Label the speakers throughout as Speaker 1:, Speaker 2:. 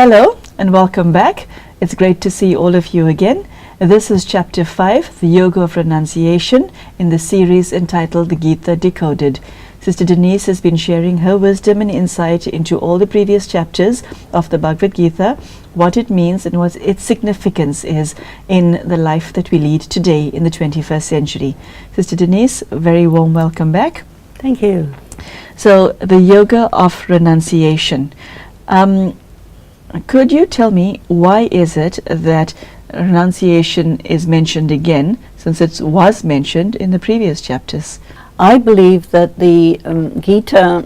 Speaker 1: Hello and welcome back. It's great to see all of you again. This is Chapter 5, the Yoga of Renunciation, in the series entitled the Gita Decoded. Sister Denise has been sharing her wisdom and insight into all the previous chapters of the Bhagavad Gita, what it means and what its significance is in the life that we lead today in the 21st century. Sister Denise, a very warm welcome back.
Speaker 2: Thank you.
Speaker 1: So, the Yoga of Renunciation. Could you tell me why is it that renunciation is mentioned again, since it was mentioned in the previous chapters?
Speaker 2: I believe that the Gita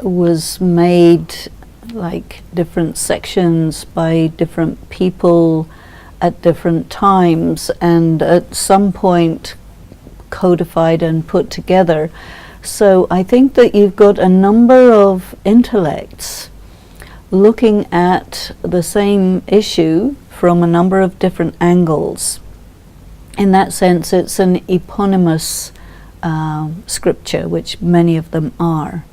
Speaker 2: was made like different sections by different people at different times, and at some point codified and put together. So I think that you've got a number of intellects looking at the same issue from a number of different angles. In that sense, it's an eponymous scripture, which many of them are.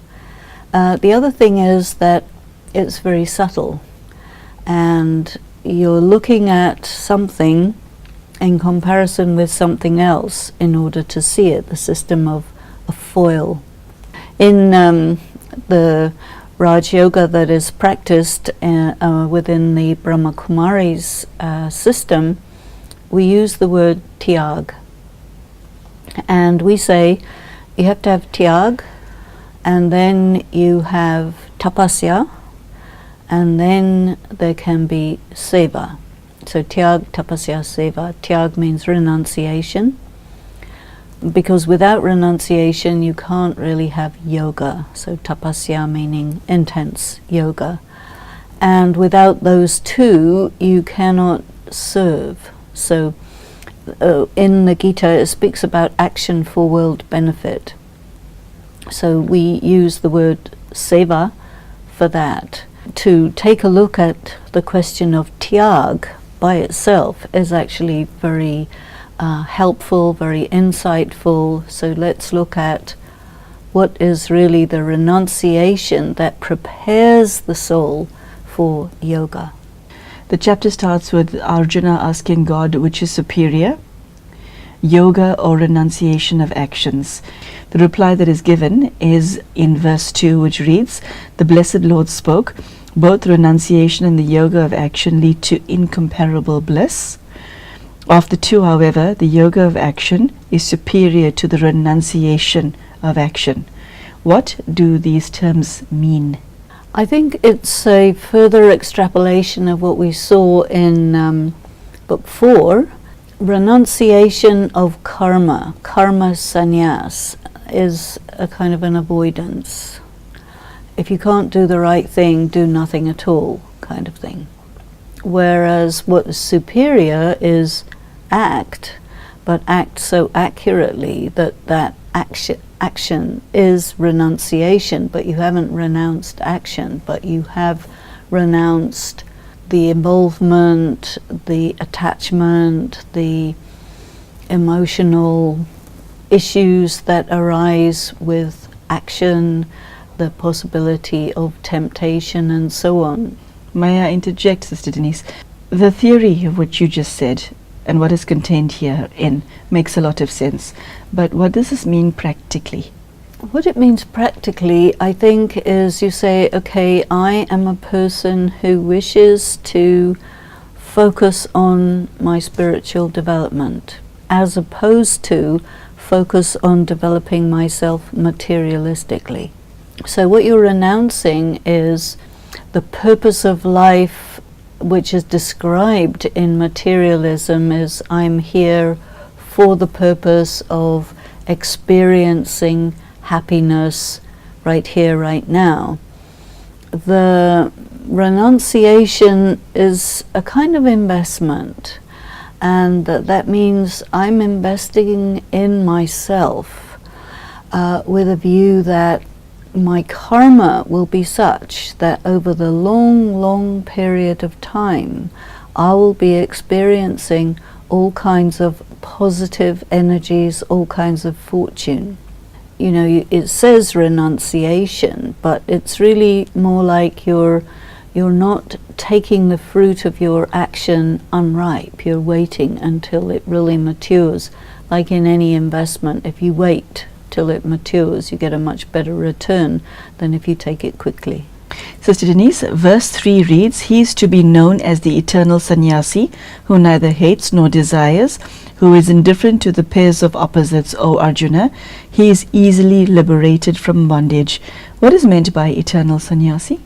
Speaker 2: The other thing is that it's very subtle, and you're looking at something in comparison with something else in order to see it, the system of a foil. In the Raj Yoga that is practiced within the Brahma Kumari's system, we use the word tyag. And we say you have to have tyag, and then you have tapasya, and then there can be seva. So tyag, tapasya, seva. Tyag means renunciation, because without renunciation you can't really have yoga. So tapasya meaning intense yoga, and without those two you cannot serve. So in the Gita it speaks about action for world benefit, so we use the word seva for that. To take a look at the question of tyag by itself is actually very helpful, very insightful. So let's look at what is really the renunciation that prepares the soul for yoga.
Speaker 1: The chapter starts with Arjuna asking God which is superior, yoga or renunciation of actions. The reply that is given is in verse 2, which reads, "The Blessed Lord spoke, both renunciation and the yoga of action lead to incomparable bliss. Of the two, however, the yoga of action is superior to the renunciation of action." What do these terms mean?
Speaker 2: I think it's a further extrapolation of what we saw in Book 4. Renunciation of karma, karma sannyas, is a kind of an avoidance. If you can't do the right thing, do nothing at all, kind of thing. Whereas what is superior is act, but act so accurately that that action is renunciation, but you haven't renounced action, but you have renounced the involvement, the attachment, the emotional issues that arise with action, the possibility of temptation, and so on.
Speaker 1: May I interject, Sister Denise? The theory of what you just said and what is contained herein makes a lot of sense. But what does this mean practically?
Speaker 2: What it means practically, I think, is you say, okay, I am a person who wishes to focus on my spiritual development, as opposed to focus on developing myself materialistically. So what you're renouncing is the purpose of life, which is described in materialism as I'm here for the purpose of experiencing happiness right here, right now. The renunciation is a kind of investment, and that means I'm investing in myself with a view that my karma will be such that over the long period of time I will be experiencing all kinds of positive energies, all kinds of fortune. you know, it says renunciation, but it's really more like you're you're not taking the fruit of your action unripe. You're waiting until it really matures. Like in any investment, if you wait till it matures, you get a much better return than if you take it quickly.
Speaker 1: Sister Denise, verse 3 reads, "He is to be known as the eternal sannyasi, who neither hates nor desires, who is indifferent to the pairs of opposites, O Arjuna. He is easily liberated from bondage." What is meant by eternal sannyasi?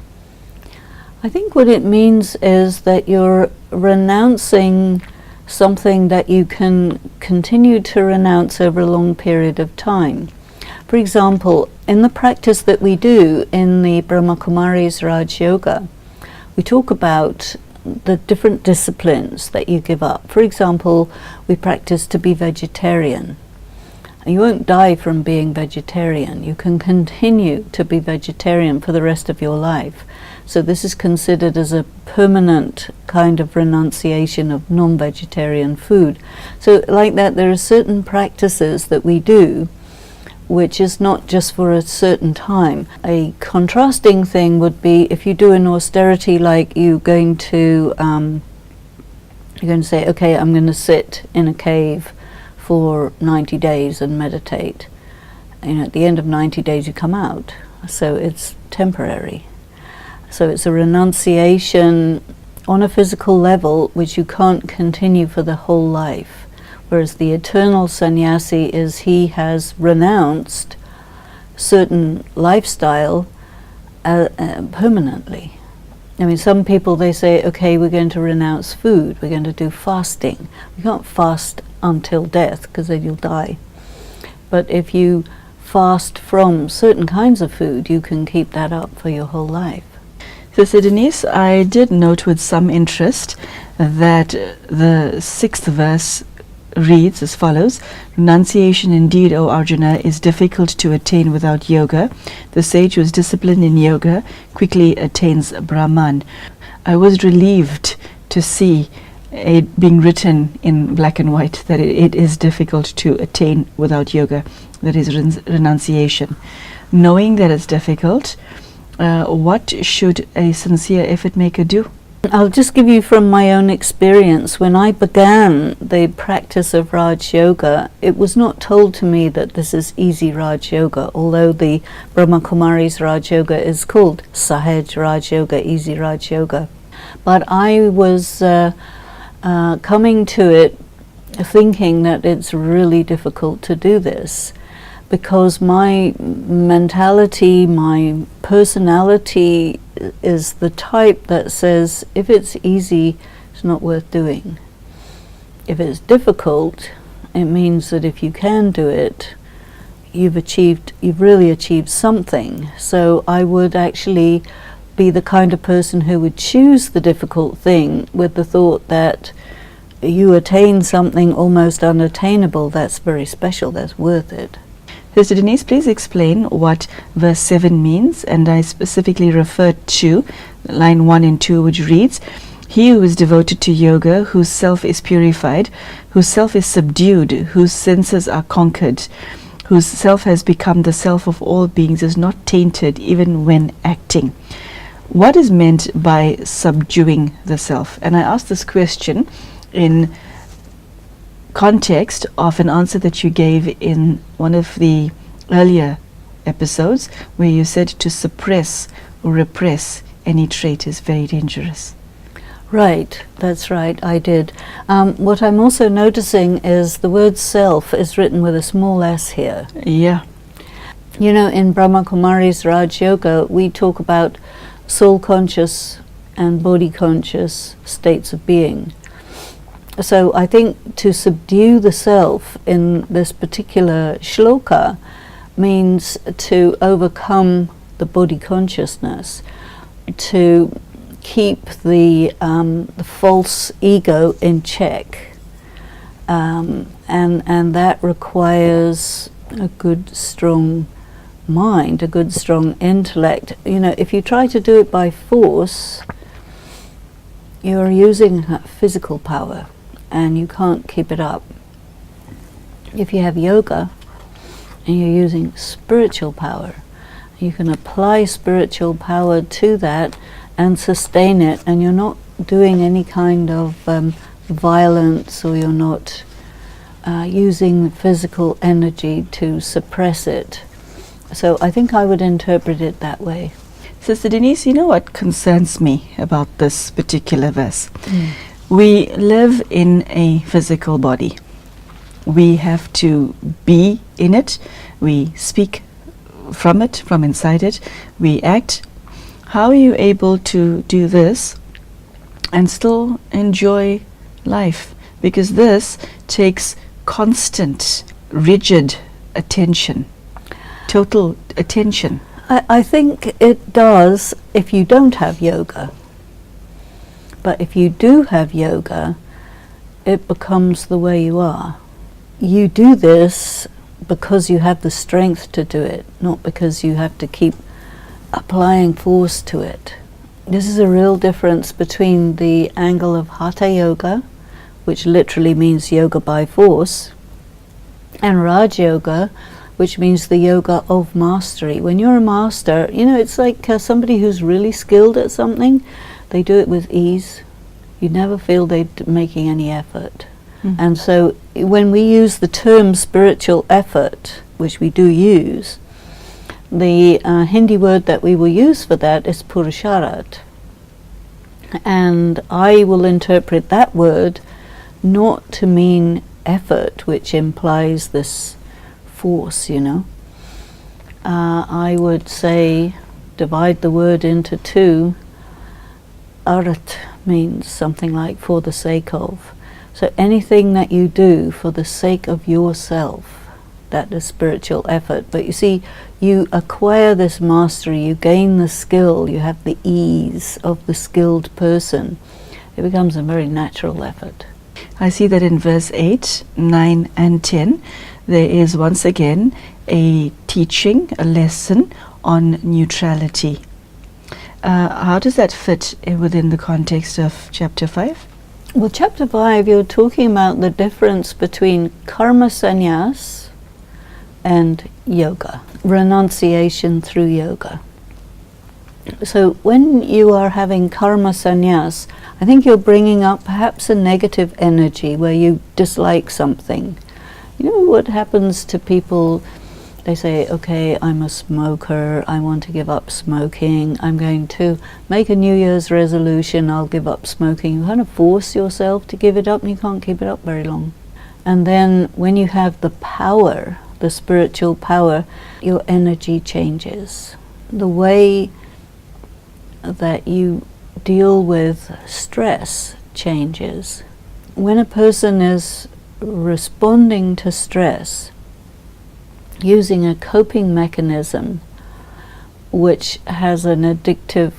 Speaker 2: I think what it means is that you're renouncing something that you can continue to renounce over a long period of time. For example, in the practice that we do in the Brahma Kumari's Raj Yoga, we talk about the different disciplines that you give up. For example, we practice to be vegetarian. You won't die from being vegetarian. You can continue to be vegetarian for the rest of your life. So this is considered as a permanent kind of renunciation of non-vegetarian food. So like that, there are certain practices that we do which is not just for a certain time. A contrasting thing would be if you do an austerity, like you're going to say, okay, I'm going to sit in a cave for 90 days and meditate. And at the end of 90 days you come out. So it's temporary. So it's a renunciation on a physical level which you can't continue for the whole life. Whereas the eternal sannyasi is he has renounced certain lifestyle permanently. I mean, some people, they say, okay, we're going to renounce food, we're going to do fasting. You can't fast until death because then you'll die. But if you fast from certain kinds of food, you can keep that up for your whole life.
Speaker 1: Sister Denise, I did note with some interest that the 6th verse reads as follows: "Renunciation indeed, O Arjuna, is difficult to attain without yoga. The sage who is disciplined in yoga quickly attains Brahman." I was relieved to see it being written in black and white that it is difficult to attain without yoga. That is renunciation. Knowing that it's difficult, what should a sincere effort maker do?
Speaker 2: I'll just give you from my own experience. When I began the practice of Raj Yoga, it was not told to me that this is easy Raj Yoga, although the Brahma Kumari's Raj Yoga is called Sahaj Raj Yoga, easy Raj Yoga. But I was coming to it thinking that it's really difficult to do this, because my mentality, my personality is the type that says if it's easy, it's not worth doing. If it's difficult, it means that if you can do it, you've really achieved something. So I would actually be the kind of person who would choose the difficult thing with the thought that you attain something almost unattainable. That's very special, that's worth it.
Speaker 1: Sister Denise, please explain what verse 7 means, and I specifically referred to line 1 and 2, which reads, "He who is devoted to yoga, whose self is purified, whose self is subdued, whose senses are conquered, whose self has become the self of all beings, is not tainted even when acting." What is meant by subduing the self? And I asked this question in context of an answer that you gave in one of the earlier episodes, where you said to suppress or repress any trait is very dangerous.
Speaker 2: Right, that's right, I did. What I'm also noticing is the word self is written with a small s here.
Speaker 1: Yeah.
Speaker 2: You know, in Brahma Kumari's Raj Yoga, we talk about soul conscious and body conscious states of being. So I think to subdue the self in this particular shloka means to overcome the body consciousness, to keep the false ego in check, and that requires a good, strong mind, a good, strong intellect. You know, if you try to do it by force, you're using physical power, and you can't keep it up. If you have yoga and you're using spiritual power, you can apply spiritual power to that, and sustain it, and you're not doing any kind of violence, or you're not using physical energy to suppress it. So I think I would interpret it that way.
Speaker 1: Sister Denise, you know what concerns me about this particular verse? We live in a physical body. We have to be in it. We speak from it, from inside it. We act. How are you able to do this and still enjoy life? Because this takes constant, rigid attention, total attention.
Speaker 2: I think it does if you don't have yoga. But if you do have yoga, it becomes the way you are. You do this because you have the strength to do it, not because you have to keep applying force to it. This is a real difference between the angle of Hatha Yoga, which literally means yoga by force, and Raj Yoga, which means the yoga of mastery. When you're a master, you know, it's like somebody who's really skilled at something. They do it with ease. You never feel they're making any effort. And so when we use the term spiritual effort, which we do use, the Hindi word that we will use for that is purusharat. And I will interpret that word not to mean effort, which implies this force, you know. I would say, divide the word into two. Arat means something like for the sake of. So anything that you do for the sake of yourself, that is spiritual effort. But you see, you acquire this mastery, you gain the skill, you have the ease of the skilled person. It becomes a very natural effort.
Speaker 1: I see that in verse 8, 9 and 10, there is once again a teaching, a lesson on neutrality. How does that fit within the context of chapter 5?
Speaker 2: Well, chapter 5, you're talking about the difference between karma sannyas and yoga, renunciation through yoga. So when you are having karma sannyas, I think you're bringing up perhaps a negative energy where you dislike something. You know what happens to people? They say, okay, I'm a smoker, I want to give up smoking, I'm going to make a New Year's resolution, I'll give up smoking. You kind of force yourself to give it up and you can't keep it up very long. And then when you have the power, the spiritual power, your energy changes. The way that you deal with stress changes. When a person is responding to stress using a coping mechanism which has an addictive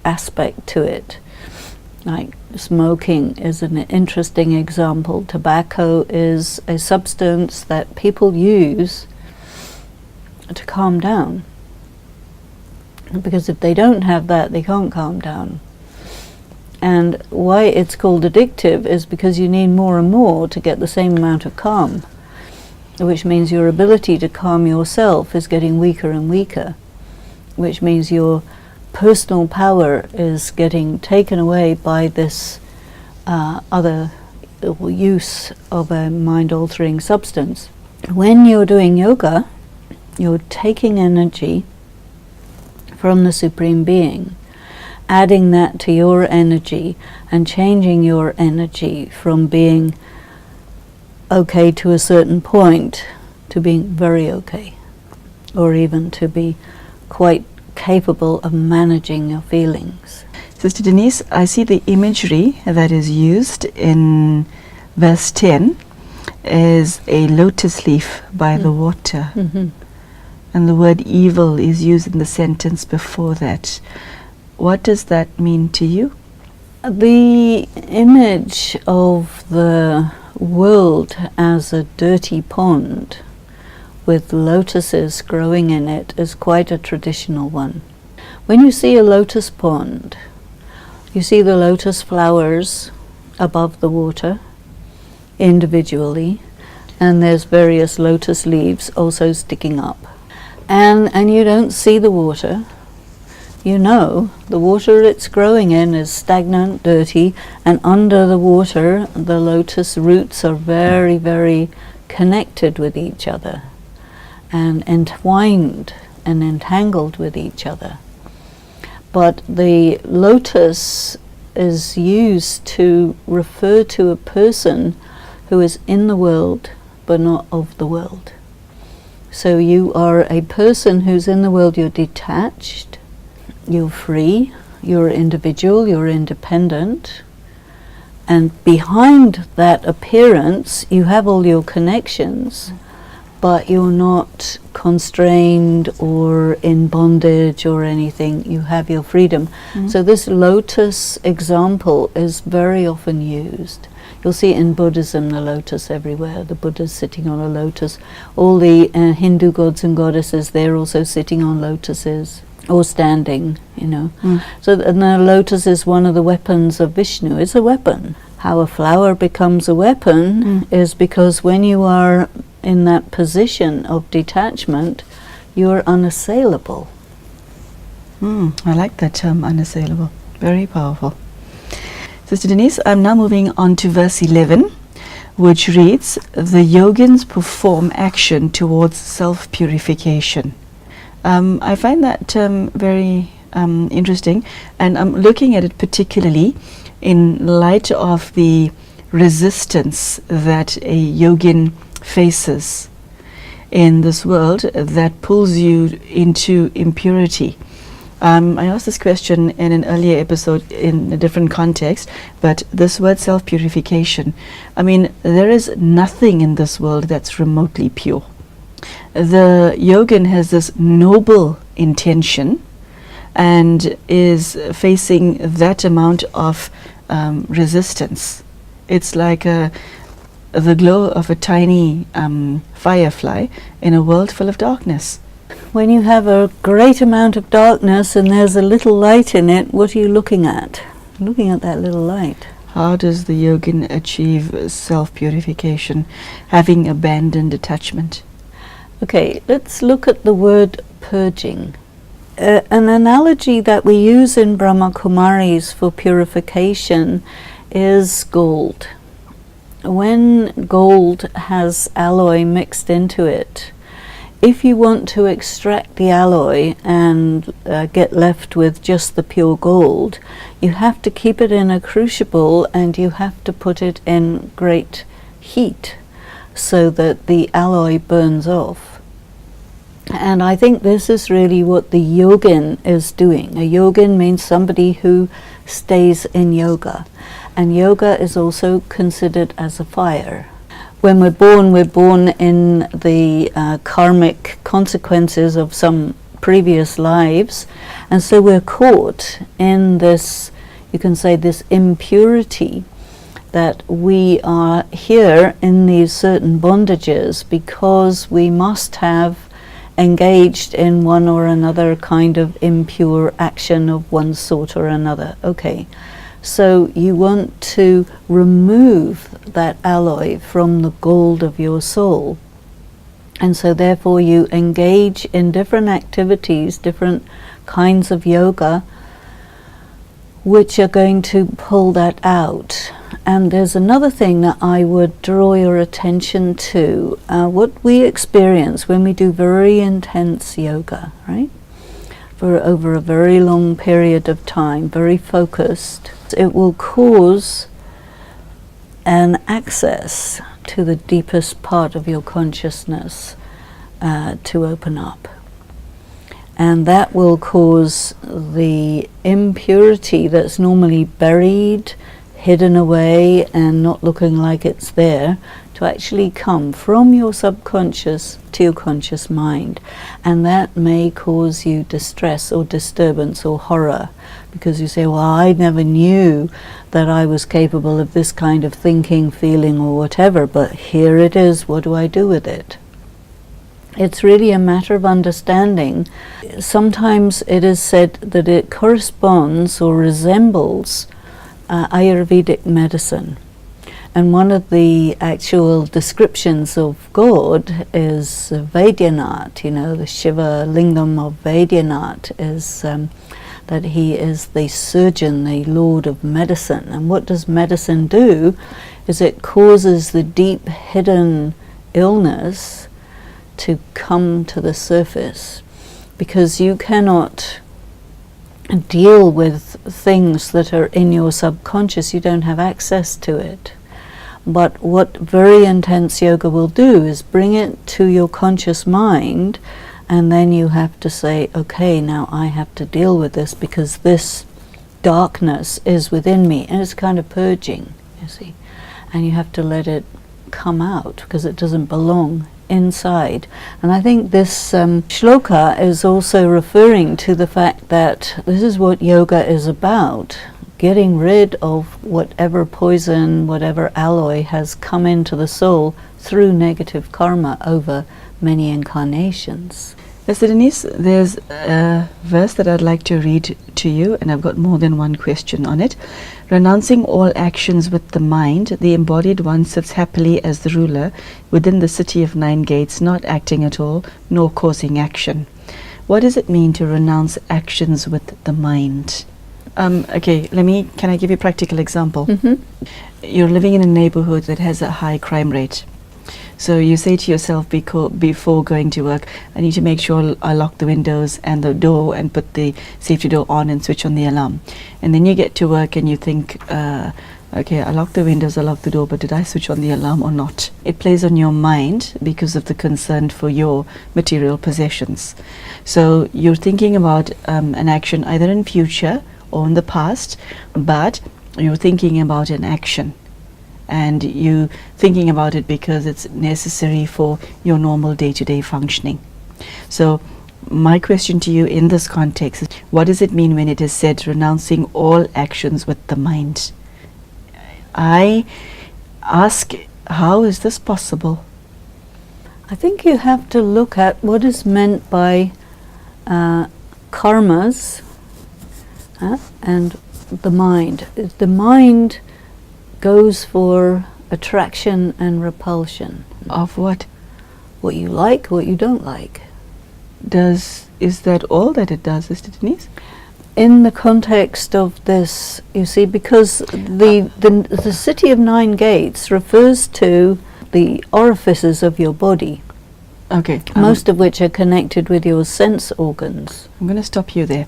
Speaker 2: aspect to it, like smoking is an interesting example. Tobacco is a substance that people use to calm down, because if they don't have that, they can't calm down. And why it's called addictive is because you need more and more to get the same amount of calm, which means your ability to calm yourself is getting weaker and weaker, which means your personal power is getting taken away by this other use of a mind-altering substance. When you're doing yoga, you're taking energy from the Supreme Being, adding that to your energy and changing your energy from being okay to a certain point to being very okay, or even to be quite capable of managing your feelings.
Speaker 1: Sister Denise, I see the imagery that is used in verse 10 is a lotus leaf by the water. And the word evil is used in the sentence before that. What does that mean to you?
Speaker 2: The image of the world as a dirty pond with lotuses growing in it is quite a traditional one. When you see a lotus pond, you see the lotus flowers above the water individually, and there's various lotus leaves also sticking up. And you don't see the water, you know, the water it's growing in is stagnant, dirty, and under the water the lotus roots are very, very connected with each other and entwined and entangled with each other. But the lotus is used to refer to a person who is in the world but not of the world. So you are a person who's in the world, you're detached, you're free, you're individual, you're independent, and behind that appearance you have all your connections, but you're not constrained or in bondage or anything. You have your freedom. So this lotus example is very often used. You'll see in Buddhism the lotus everywhere. The Buddha's sitting on a lotus. All the Hindu gods and goddesses, they're also sitting on lotuses or standing, you know. So and the lotus is one of the weapons of Vishnu. It's a weapon. How a flower becomes a weapon is because when you are in that position of detachment, you're unassailable.
Speaker 1: I like that term, unassailable. Very powerful. Sister Denise, I'm now moving on to verse 11, which reads, the yogins perform action towards self-purification. I find that term very interesting, and I'm looking at it particularly in light of the resistance that a yogin faces in this world that pulls you into impurity. I asked this question in an earlier episode in a different context, but this word self-purification, I mean, there is nothing in this world that's remotely pure. The yogin has this noble intention and is facing that amount of resistance. It's like the glow of a tiny firefly in a world full of darkness.
Speaker 2: When you have a great amount of darkness and there's a little light in it, what are you looking at? Looking at that little light.
Speaker 1: How does the yogin achieve self-purification, having abandoned attachment?
Speaker 2: Okay, let's look at the word purging. An analogy that we use in Brahma Kumaris for purification is gold. When gold has alloy mixed into it, if you want to extract the alloy and get left with just the pure gold, you have to keep it in a crucible and you have to put it in great heat so that the alloy burns off. And I think this is really what the yogin is doing. A yogin means somebody who stays in yoga. And yoga is also considered as a fire. When we're born in the karmic consequences of some previous lives, and so we're caught in this, you can say, this impurity, that we are here in these certain bondages because we must have engaged in one or another kind of impure action of one sort or another. Okay. So you want to remove that alloy from the gold of your soul. And so therefore you engage in different activities, different kinds of yoga, which are going to pull that out. And there's another thing that I would draw your attention to. What we experience when we do very intense yoga, right? For over a very long period of time, very focused, it will cause an access to the deepest part of your consciousness to open up. And that will cause the impurity that's normally buried, hidden away, and not looking like it's there, to actually come from your subconscious to your conscious mind. And that may cause you distress or disturbance or horror, because you say, well, I never knew that I was capable of this kind of thinking, feeling, or whatever, but here it is, what do I do with it? It's really a matter of understanding. Sometimes it is said that it corresponds or resembles Ayurvedic medicine. And one of the actual descriptions of God is Vaidyanath, you know, the Shiva lingam of Vaidyanath is that he is the surgeon, the lord of medicine. And what does medicine do is it causes the deep hidden illness to come to the surface, because you cannot deal with things that are in your subconscious. You don't have access to it. But what very intense yoga will do is bring it to your conscious mind, and then you have to say, okay, now I have to deal with this because this darkness is within me, and it's kind of purging, you see. And you have to let it come out because it doesn't belong inside. And I think this shloka is also referring to the fact that this is what yoga is about, getting rid of whatever poison, whatever alloy has come into the soul through negative karma over many incarnations.
Speaker 1: Esther Denise, there's a verse that I'd like to read to you, and I've got more than one question on it. Renouncing all actions with the mind, the embodied one sits happily as the ruler within the city of 9 gates, not acting at all, nor causing action. What does it mean to renounce actions with the mind? Okay, can I give you a practical example?
Speaker 2: Mm-hmm.
Speaker 1: You're living in a neighborhood that has a high crime rate. So you say to yourself before going to work, I need to make sure I lock the windows and the door and put the safety door on and switch on the alarm. And then you get to work and you think, okay, I locked the windows, I locked the door, but did I switch on the alarm or not? It plays on your mind because of the concern for your material possessions. So you're thinking about an action either in future or in the past, but you're thinking about an action. And you thinking about it because it's necessary for your normal day-to-day functioning. So my question to you in this context is, what does it mean when it is said renouncing all actions with the mind? I ask, how is this possible?
Speaker 2: I think you have to look at what is meant by karmas and the mind. The mind goes for attraction and repulsion.
Speaker 1: Of what?
Speaker 2: What you like, what you don't like.
Speaker 1: Is that all that it does, Sister Denise?
Speaker 2: In the context of this, you see, because the city of 9 gates refers to the orifices of your body.
Speaker 1: Okay.
Speaker 2: Most of which are connected with your sense organs.
Speaker 1: I'm going to stop you there.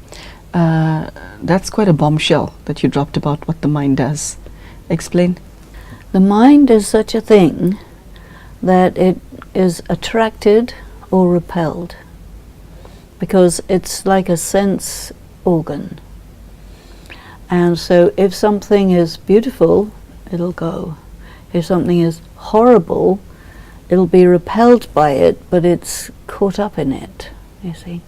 Speaker 1: That's quite a bombshell that you dropped about what the mind does. Explain.
Speaker 2: The mind is such a thing that it is attracted or repelled, because it's like a sense organ. And so if something is beautiful, it'll go. If something is horrible, it'll be repelled by it, but it's caught up in it, you see.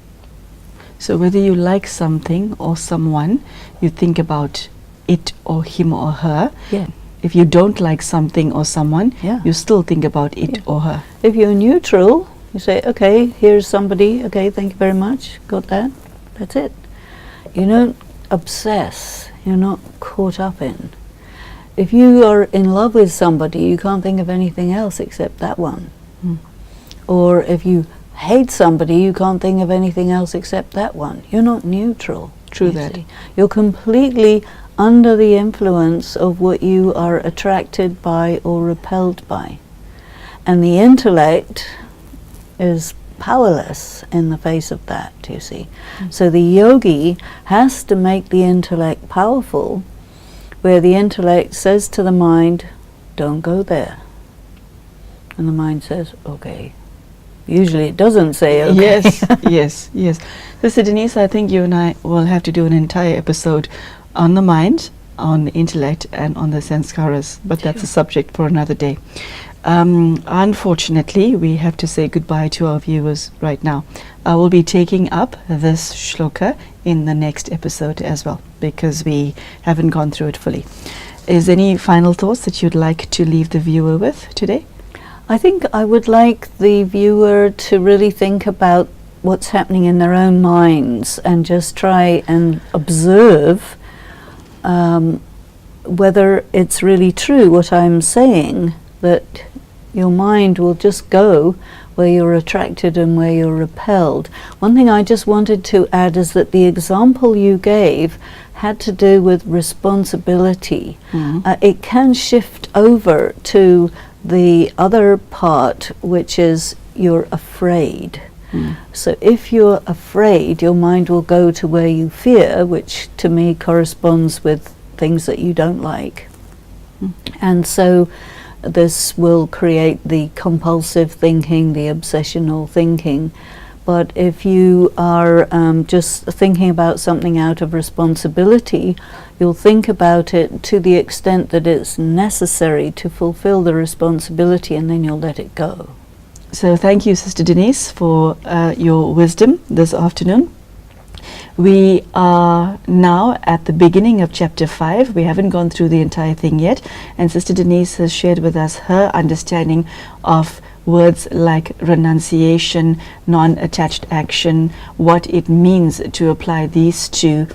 Speaker 1: So whether you like something or someone, you think about it or him or her.
Speaker 2: Yeah.
Speaker 1: If you don't like something or someone,
Speaker 2: Yeah.
Speaker 1: you still think about it or her.
Speaker 2: If you're neutral, you say, okay, here's somebody, okay, thank you very much, got that, that's it. You don't obsess, you're not caught up in. If you are in love with somebody, you can't think of anything else except that one. Or if you hate somebody, you can't think of anything else except that one. You're not neutral.
Speaker 1: True
Speaker 2: you
Speaker 1: that.
Speaker 2: see. You're completely under the influence of what you are attracted by or repelled by. And the intellect is powerless in the face of that, you see. So the yogi has to make the intellect powerful, where the intellect says to the mind, don't go there. And the mind says, okay. Usually it doesn't say okay.
Speaker 1: Yes. Sister Denise, I think you and I will have to do an entire episode on the mind, on the intellect, and on the sanskaras, but that's a subject for another day. Unfortunately, we have to say goodbye to our viewers right now. I will be taking up this shloka in the next episode as well, because we haven't gone through it fully. Is any final thoughts that you'd like to leave the viewer with today?
Speaker 2: I think I would like the viewer to really think about what's happening in their own minds and just try and observe whether it's really true what I'm saying, that your mind will just go where you're attracted and where you're repelled. One thing I just wanted to add is that the example you gave had to do with responsibility. It can shift over to the other part, which is you're afraid. So if you're afraid, your mind will go to where you fear, which to me corresponds with things that you don't like. And so this will create the compulsive thinking, the obsessional thinking. But if you are just thinking about something out of responsibility, you'll think about it to the extent that it's necessary to fulfill the responsibility, and then you'll let it go.
Speaker 1: So thank you, Sister Denise, for your wisdom this afternoon. We are now at the beginning of chapter 5. We haven't gone through the entire thing yet, and Sister Denise has shared with us her understanding of words like renunciation, non-attached action, what it means to apply these two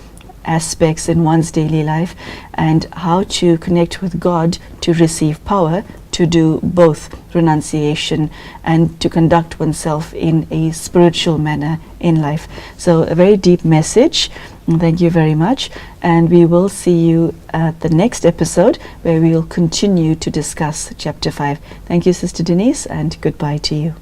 Speaker 1: aspects in one's daily life, and how to connect with God to receive power to do both renunciation and to conduct oneself in a spiritual manner in life. So a very deep message. Thank you very much, and we will see you at the next episode where we will continue to discuss chapter 5. Thank you, Sister Denise, and goodbye to you.